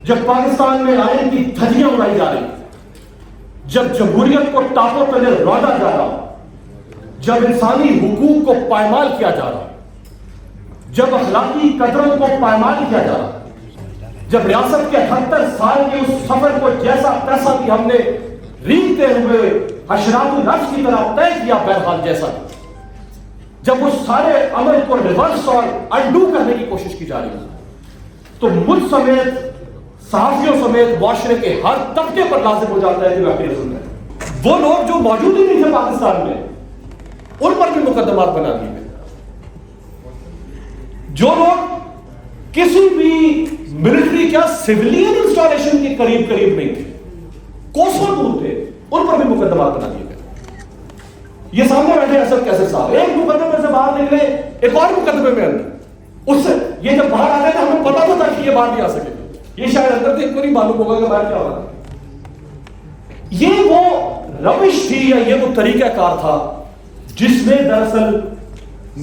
جب پاکستان میں آئین کی دھجیاں اڑائی جا رہی، جب جمہوریت کو ٹاپوں تلے روندا جا رہا، جب انسانی حقوق کو پائمال کیا جا رہا، جب اخلاقی قدروں کو پائمال کیا جا رہا، جب ریاست کے 78 سال کے اس سفر کو جیسا تیسا بھی ہم نے ریگتے ہوئے حشرات النفس کی طرح طے کیا، بہرحال جیسا جب اس سارے عمل کو ریورس اور انڈو کرنے کی کوشش کی جا رہی ہے، تو مجھ سمیت صحافیوں سمیت معاشرے کے ہر طبقے پر لازم ہو جاتا ہے کہ وہ اپنی ظلم ہے۔ وہ لوگ جو موجود ہی نہیں تھے پاکستان میں، ان پر بھی مقدمات بنا دیے گئے۔ جو لوگ کسی بھی ملٹری کیا سیولین انسٹالیشن کے قریب نہیں تھے، کوسوں دور تھے، ان پر بھی مقدمات بنا دیے گئے۔ یہ سامنے بیٹھے اسد کیسر صاحب ایک مقدمے سے باہر نکلے، ایک اور مقدمے میں اندر، اس سے یہ جب باہر آتے تھے ہمیں پتا تو تھا کہ یہ باہر نہیں آ سکے، یہ شاید اندر تھے، ان کو نہیں معلوم ہوگا کہ باہر کیا ہو رہا ہے۔ یہ وہ روش تھی یا یہ وہ طریقہ کار تھا جس نے دراصل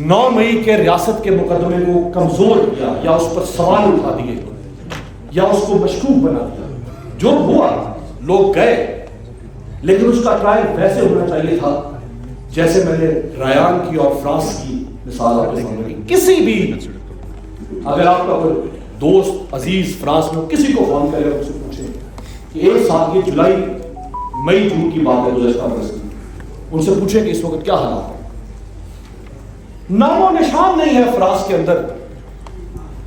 9 مئی کے ریاست کے مقدمے کو کمزور کیا، یا اس پر سوال اٹھا دیے، یا اس کو مشکوک بنا دیا۔ جو ہوا، لوگ گئے، لیکن اس کا ٹرائل ویسے ہونا چاہیے تھا جیسے میں نے ریان کی اور فرانس کی مثال آپ کے سامنے کی۔ کسی بھی اگر آپ کا کوئی دوست عزیز فرانس میں کسی کو فون کرے اور اسے پوچھیں کہ ایک سال کی جولائی مئی جون کی بات ہے گزشتہ برس کی، ان سے پوچھیں کہ اس وقت کیا حالات ہے، نام و نشان نہیں ہے فرانس کے اندر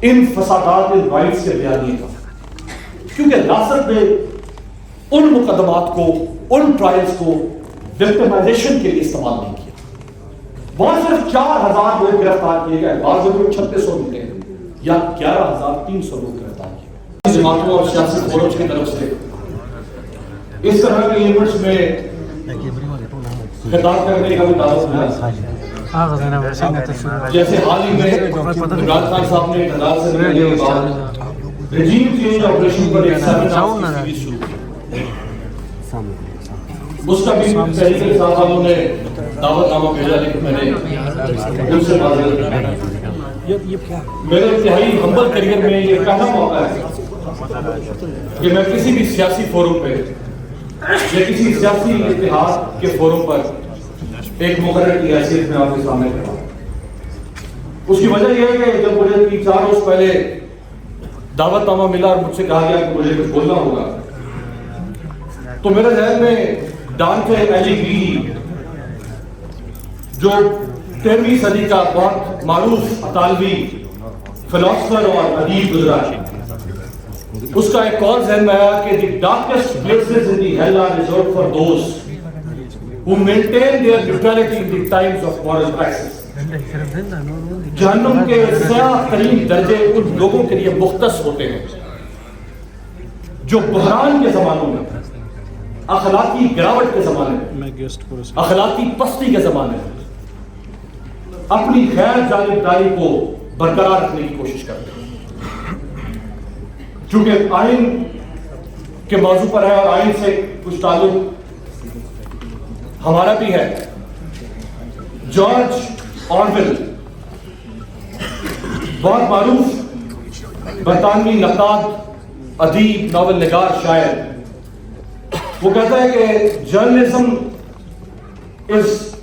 ان فسادات ان رائٹس کے بیانیے کا، کیونکہ ریاست نے ان مقدمات کو، ان ٹرائلز کو وکٹمائزیشن کے لیے استعمال نہیں کیا۔ وہاں صرف 4000 لوگ گرفتار کیے گئے، بعض لوگ 3600 ملے یا 11300 لوگ گرفتار کیے گئے جماعتوں اور سیاسی فورمز کی طرف سے۔ اس طرح کے ایونٹس میں خطاب کرنے کا بھی دعوت ملا، جیسے حال ہی میں عمران خان صاحب نے اقتدار سے ملنے کے بعد رجیم چینج آپریشن پر ایک سیمینار شروع کیا، اس کا بھی تحریک انصاف والوں نے دعوت نامہ بھیجا، لیکن میں نے ان سے معذرت کی۔ میرے انتہائی ہمبل کریئر میں یہ پہلا موقع ہے کہ میں کسی بھی سیاسی فورم پہ یا کسی سیاسی اتحاد کے فورم پر ایک مقرر کی حیثیت میں آپ کے سامنے کھڑا ہوں۔ اس کی وجہ یہ ہے کہ جب مجھے 3-4 روز پہلے دعوت نامہ ملا اور مجھ سے کہا گیا کہ مجھے کچھ بولنا ہوگا، تو میرے ذہن میں ڈانٹے ایلیگری جو 13ویں صدی کا بہت معروف اطالوی فلاسفر اور ادیب گزرا ہے، اس کا ایک قول ذہن میں آیا کہ the darkest places in the hell are reserved for those who maintain their neutrality in the times of moral crisis۔ جہنم کے سیاہ ترین درجے ان لوگوں کے لیے مختص ہوتے ہیں جو بحران کے زمانوں میں، اخلاقی گراوٹ کے زمانے میں، اخلاقی پستی کے زمانے میں اپنی خیر جانبداری کو برقرار رکھنے کی کوشش کرتے ہیں۔ چونکہ آئین کے موضوع پر ہے اور آئین سے کچھ تعلق ہمارا بھی ہے، جارج آرویل بہت معروف برطانوی نقاد، ادیب، ناول نگار، شاعر، وہ کہتا ہے کہ journalism is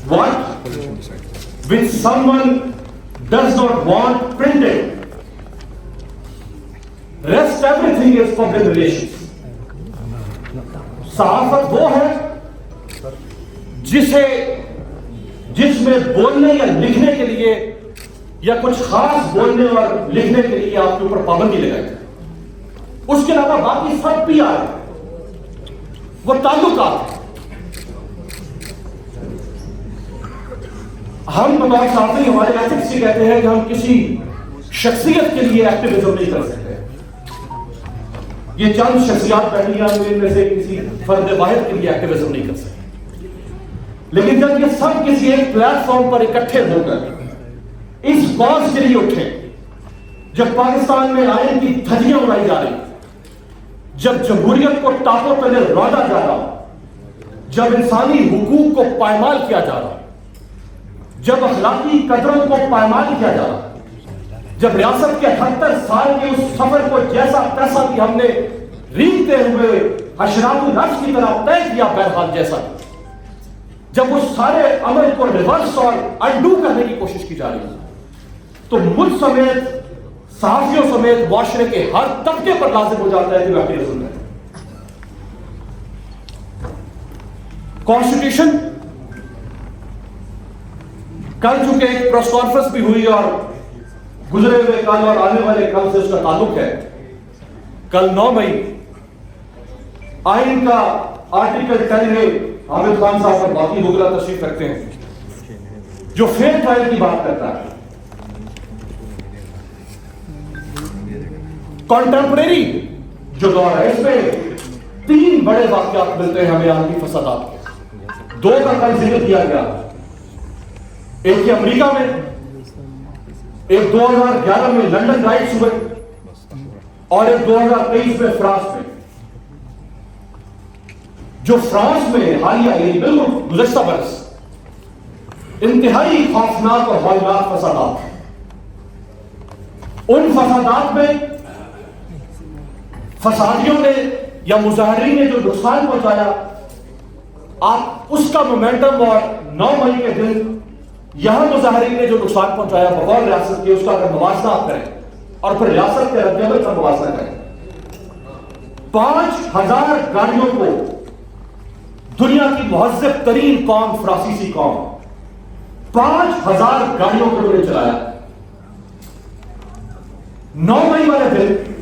what which someone does not want printed, rest everything is public relations۔ صحافت وہ ہے جس میں بولنے یا لکھنے کے لیے یا کچھ خاص بولنے اور لکھنے کے لیے آپ کے اوپر پابندی لگائی جائے، اس کے علاوہ باقی سب بھی آئے، وہ تعلقات۔ ہم بطور صحافی ہمارے ایتھکس یہ کہتے ہیں کہ ہم کسی شخصیت کے لیے ایکٹیویزم نہیں کر سکتے۔ یہ چند شخصیات بیٹھی ہیں، ان میں سے کسی فرد واحد کے لیے ایکٹیویزم نہیں کر سکتے، لیکن جب یہ سب کسی ایک پلیٹ فارم پر اکٹھے ہو کر اس کاز کے لیے اٹھے، جب پاکستان میں آئین کی دھجیاں اڑائی جا رہی، جب جمہوریت کو ٹاپوں تلے روندا جا رہا، جب انسانی حقوق کو پائمال کیا جا رہا، جب اخلاقی قدروں کو پائمال کیا جا رہا، جب ریاست کے 78 سال کے اس سفر کو جیسا تیسا بھی ہم نے ریگتے ہوئے حشرات النفس کی طرح طے کیا، بہرحال جیسا جب اس سارے عمل کو ریورس اور انڈو کرنے کی کوشش کی جا رہی ہے، تو مجھ سمیت، صحافیوں سمیت معاشرے کے ہر طبقے پر لازم ہو جاتا ہے کہ واقعی ظلم ہے۔ کانسٹیٹیوشن کل چونکہ ایک پریس کانفرنس بھی ہوئی اور گزرے ہوئے کل اور آنے والے کل سے اس کا تعلق ہے۔ کل 9 مئی آئین کا آرٹیکل 10 میں عامر خان صاحب پر باقی بغلا تشریف رکھتے ہیں جو فیئر ٹرائل کی بات کرتا ہے۔ کنٹمپریری جو دور ہے، اس میں 3 بڑے واقعات ملتے ہیں ہمیں عالمی فسادات کے۔ 2 کا کل ذکر کیا گیا، ایک امریکہ میں، ایک 2011 میں لندن رائٹس ہوئے، اور ایک 2023 میں فرانس میں۔ جو فرانس میں حالیہ بالکل گزشتہ برس انتہائی خوفناک اور ہولناک فسادات، ان فسادات میں فسادیوں نے یا مظاہرین نے جو نقصان پہنچایا، آپ اس کا مومنٹم، اور 9 مئی کے دن یہاں مظاہرین نے جو نقصان پہنچایا بغیر ریاست کے، اس کا اگر موازنہ آپ کریں اور پھر ریاست کے رد عمل کا موازنہ کریں، 5000 گاڑیوں کو دنیا کی مہذب ترین قوم فرانسیسی قوم 5000 گاڑیوں کو انہوں نے چلایا۔ 9 مئی والے دن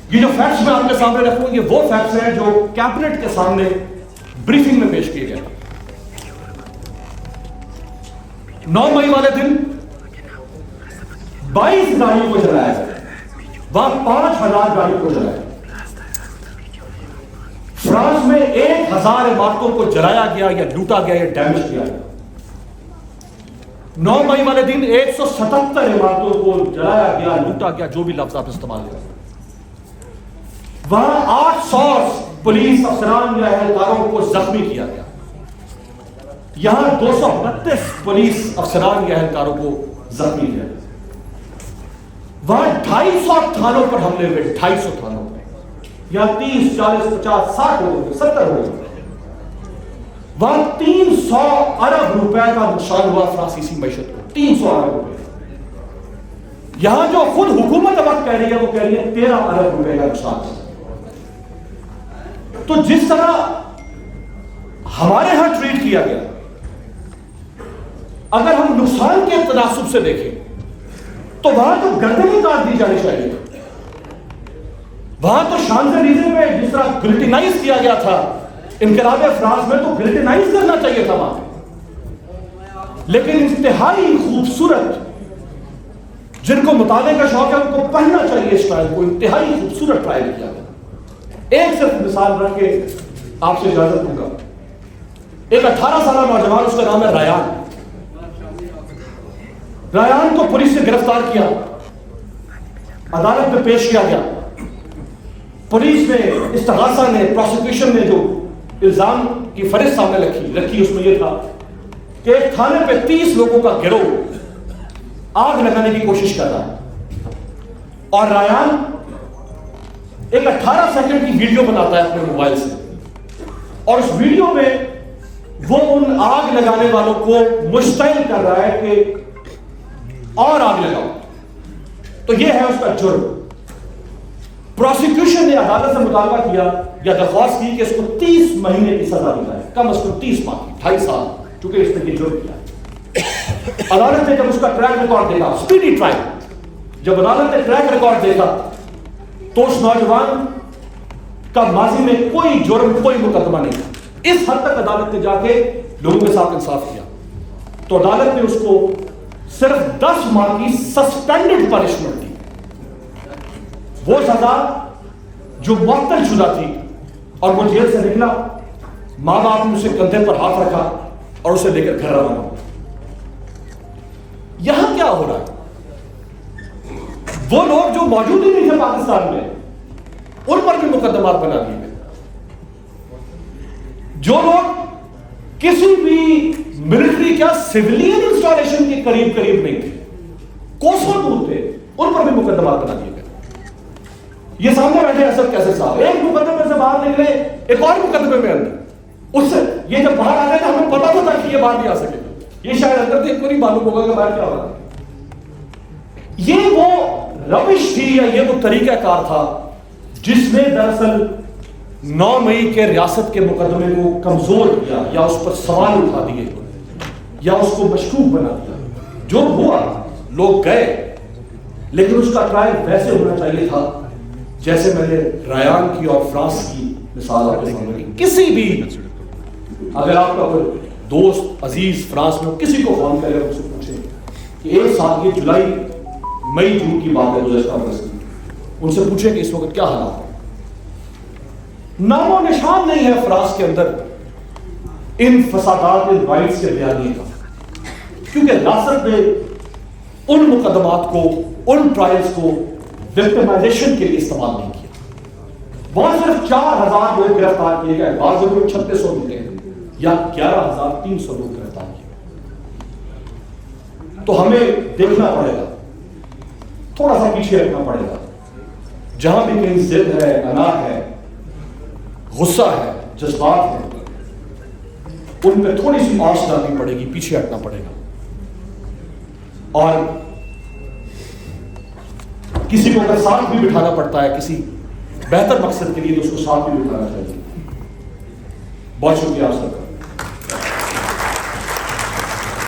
یہ جو فیکٹس میں آپ کے سامنے رکھوں، یہ وہ فیکٹس ہیں جو کیبنٹ کے سامنے بریفنگ میں پیش کیے گئے۔ 9 مئی والے دن 22 گاڑیوں کو جلایا گیا، وہاں 5000 گاڑیوں کو جلایا۔ فرانس میں 1000 عمارتوں کو جلایا گیا یا لوٹا گیا یا ڈیمیج کیا گیا۔ 9 مئی والے دن 177 عمارتوں کو جلایا گیا، لوٹا گیا، جو بھی لفظ آپ استعمال کریں۔ وہاں 800 پولیس افسران یا اہلکاروں کو زخمی کیا گیا۔ یہاں 232 پولیس افسران یا اہلکاروں کو زخمی کیا گیا۔ وہاں 250 تھانوں پر حملے ہوئے، 250 تھانوں پر، یہاں 30 40 50 60 ہو گئے، 70 ہو گئے۔ وہاں 300 ارب روپے کا نقصان ہوا فرانسیسی معیشت کو، 300 ارب روپے۔ یہاں جو خود حکومت وقت کہہ رہی ہے، وہ کہہ رہی ہے 13 ارب روپے کا نقصان۔ تو جس طرح ہمارے ہاں ٹریٹ کیا گیا، اگر ہم نقصان کے تناسب سے دیکھیں تو وہاں تو گردنیں کاٹ دی جانی چاہیے۔ وہاں تو شانزلیزے میں جس طرح گلٹینائز کیا گیا تھا انقلاب فرانس میں، تو گلٹینائز کرنا چاہیے تھا وہاں، لیکن انتہائی خوبصورت، جن کو مطالعے کا شوق ہے ان کو پڑھنا چاہیے اس ٹرائل کو، انتہائی خوبصورت ٹرائل کیا گیا۔ ایک صرف مثال رکھ کے آپ سے اجازت دوں گا۔ ایک 18 سالہ نوجوان، اس کا نام ہے ریان۔ ریان کو پولیس نے گرفتار کیا، عدالت میں پیش کیا گیا۔ پولیس نے، استغاثہ نے، پروسیکیوشن نے جو الزام کی فہرست سامنے رکھی، اس میں یہ تھا کہ ایک تھانے پہ 30 لوگوں کا گروہ آگ لگانے کی کوشش کر رہا ہے، اور ریان ایک 18 سیکنڈ کی ویڈیو بناتا ہے اپنے موبائل سے، اور اس ویڈیو میں وہ ان آگ لگانے والوں کو مشتعل کر رہا ہے کہ اور آگ لگاؤ۔ تو یہ ہے اس کا جرم۔ پروسیکیوشن نے عدالت سے مطالبہ کیا یا درخواست کی کہ اس کو 30 مہینے کی سزا دی جائے، کم از کم 30 ماہ کی، 2.5 سال، چونکہ اس نے یہ جرم کیا۔ عدالت نے جب اس کا ٹریک ریکارڈ دیکھا، سپیڈی ٹرائل، جب عدالت نے ٹریک ریکارڈ دیکھا تو اس نوجوان کا ماضی میں کوئی جرم، کوئی مقدمہ نہیں تھا۔ اس حد تک عدالت نے جا کے لوگوں کے ساتھ انصاف کیا، تو عدالت نے اس کو صرف 10 ماہ کی سسپینڈڈ پنشمنٹ دی، وہ سزا جو معطل شدہ تھی، اور وہ جیل سے نکلا، ماں باپ نے اسے کندھے پر ہاتھ رکھا اور اسے لے کر گھر روانہ ہوا۔ یہاں کیا ہو رہا ہے؟ وہ لوگ جو موجود ہی نہیں تھے پاکستان میں، ان پر بھی مقدمات بنا دیے گئے۔ جو لوگ کسی بھی ملٹری کا سیویلین انسٹالیشن کے قریب نہیں تھے، کوسوں دور تھے، ان پر بھی مقدمات بنا دیے گئے. یہ سامنے بیٹھے اسد کیسر صاحب ایک مقدمے سے باہر نکلے ایک اور مقدمے میں اندر. اس سے یہ جب باہر آ گئے تو ہمیں پتا تو تھا کہ یہ باہر نہیں آ سکے. یہ شاید اندر تھے، ان کو نہیں معلوم ہوگا کہ باہر کیا ہو رہا ہے. یہ وہ روش تھی یا یہ وہ طریقہ کار تھا جس نے دراصل 9 مئی کے ریاست کے مقدمے کو کمزور کیا یا اس پر سوال اٹھا دیے یا اس کو مشکوک بنا دیا. جو ہوا لوگ گئے، لیکن اس کا ٹرائل ویسے ہونا چاہیے تھا جیسے میں نے رایان کی اور فرانس کی مثال آپ کے سامنے کی. کسی بھی اگر آپ کا کوئی دوست عزیز فرانس میں کسی کو فون کرے ان سے پوچھیں کہ ایک سال یہ جولائی مئی جون کی بات ہے گزشتہ برس کی، ان سے پوچھیں کہ اس وقت کیا حالات ہیں. نام و نشان نہیں ہے فرانس کے اندر ان فسادات ان رائٹس کے بیانیے کا، کیونکہ ریاست نے ان مقدمات کو ان ٹرائلز کو وکٹمائزیشن کے لیے استعمال نہیں کیا. وہاں صرف 4000 لوگ گرفتار کیے گئے، بعض لوگ 3600 ملے یا 11300 لوگ گرفتار کیے. تو ہمیں دیکھنا پڑے گا، تھوڑا سا پیچھے رکھنا پڑے گا. جہاں بھی کہیں ضد ہے، انا ہے، غصہ ہے، جذبات ہیں، ان پہ تھوڑی سی آنچ ڈالنی پڑے گی، پیچھے ہٹنا پڑے گا. اور کسی کو اگر ساتھ بھی بٹھانا پڑتا ہے کسی بہتر مقصد کے لیے تو اس کو ساتھ بھی بٹھانا چاہیے. بہت شکریہ آپ سب کا.